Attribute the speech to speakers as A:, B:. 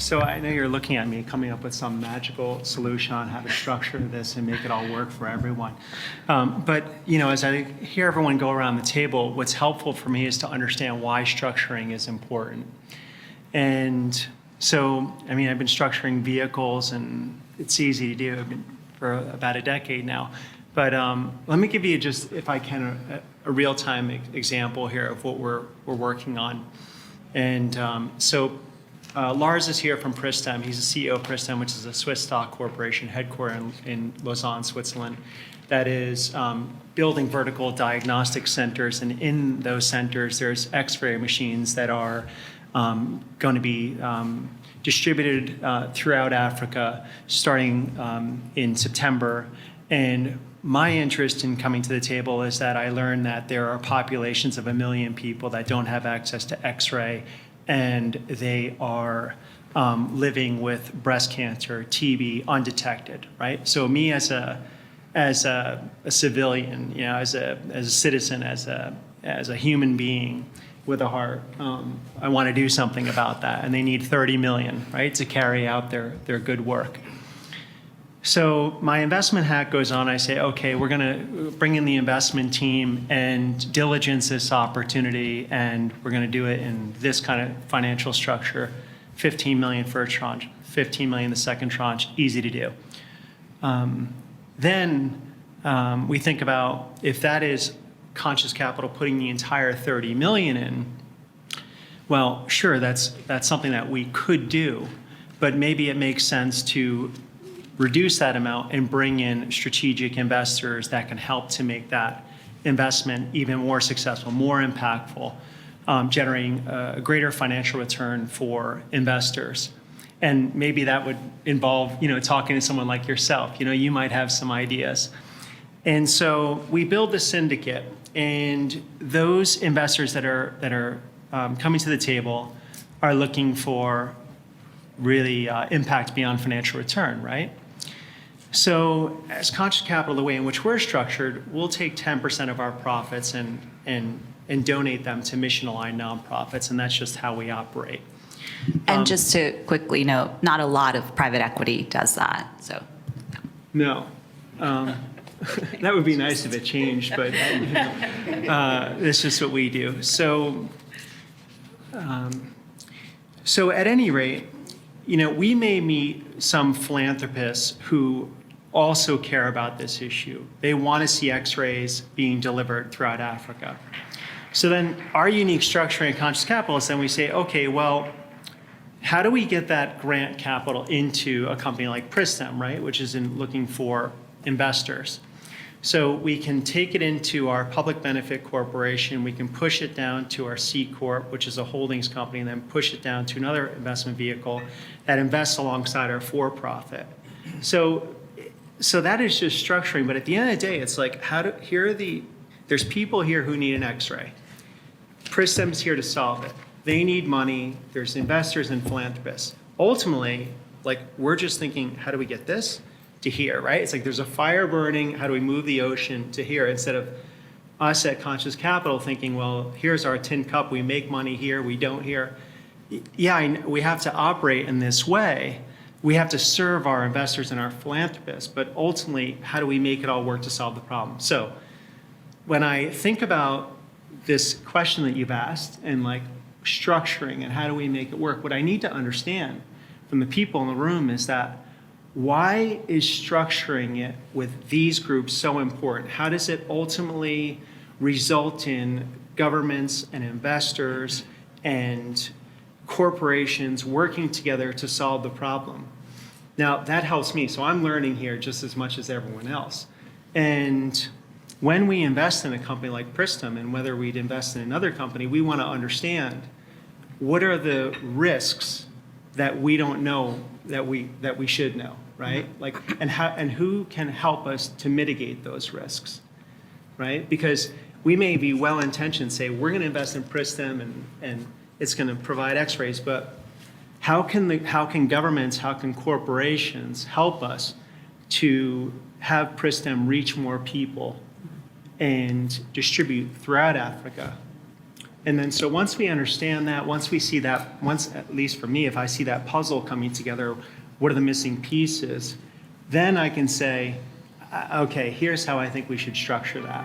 A: So I know you're looking at me coming up with some magical solution on how to structure this and make it all work for everyone. But as I hear everyone go around the table, what's helpful for me is to understand why structuring is important. And so, I've been structuring vehicles, and it's easy to do. I've been for about a decade now. But let me give you just, if I can, a real-time example here of what we're working on. And Lars is here from Pristem. He's the CEO of Pristem, which is a Swiss stock corporation headquartered in Lausanne, Switzerland, that is building vertical diagnostic centers. And in those centers, there's X-ray machines that are going to be distributed throughout Africa starting in September. And my interest in coming to the table is that I learned that there are populations of 1 million people that don't have access to X-ray, and they are living with breast cancer, TB, undetected, right? So me as a civilian, as a citizen, as a human being with a heart, I want to do something about that, and they need 30 million, right, to carry out their good work. So my investment hack goes on. I say, okay, we're going to bring in the investment team and diligence this opportunity, and we're going to do it in this kind of financial structure: 15 million first tranche, 15 million the second tranche, easy to do. Then we think about, if that is conscious capital putting the entire 30 million in, well, sure, that's something that we could do, but maybe it makes sense to reduce that amount and bring in strategic investors that can help to make that investment even more successful, more impactful, generating a greater financial return for investors. And maybe that would involve, talking to someone like yourself. You might have some ideas. And so we build the syndicate, and those investors that are coming to the table are looking for really impact beyond financial return, right? So as Conscious Capital, the way in which we're structured, we'll take 10% of our profits and donate them to mission-aligned nonprofits, and that's just how we operate.
B: And just to quickly note, not a lot of private equity does that. So
A: no. That would be nice if it changed, but it's just what we do. So at any rate, we may meet some philanthropists who also care about this issue. They want to see X-rays being delivered throughout Africa. So then our unique structure in Conscious Capital is then we say, okay, well, how do we get that grant capital into a company like Pristem, right, which is looking for investors? So we can take it into our public benefit corporation, we can push it down to our C Corp, which is a holdings company, and then push it down to another investment vehicle that invests alongside our for-profit. So that is just structuring, but at the end of the day, it's like, there's people here who need an X-ray. Pristem's here to solve it. They need money, there's investors and philanthropists. Ultimately, we're just thinking, how do we get this to here, right? It's like there's a fire burning, how do we move the ocean to here, instead of us at Conscious Capital thinking, well, here's our tin cup, we make money here, we don't here. Yeah, we have to operate in this way. We have to serve our investors and our philanthropists, but ultimately, how do we make it all work to solve the problem? So when I think about this question that you've asked and structuring and how do we make it work, what I need to understand from the people in the room is that, why is structuring it with these groups so important? How does it ultimately result in governments and investors and corporations working together to solve the problem? Now, that helps me. So I'm learning here just as much as everyone else. And when we invest in a company like Pristem, and whether we'd invest in another company, we want to understand what are the risks that we don't know that we should know, right? And who can help us to mitigate those risks, right? Because we may be well-intentioned, say we're going to invest in Pristem and it's going to provide X-rays, but how can governments, how can corporations help us to have Pristem reach more people and distribute throughout Africa? And then, so once we understand that, once we see that, once, at least for me, if I see that puzzle coming together, what are the missing pieces? Then I can say, okay, here's how I think we should structure that.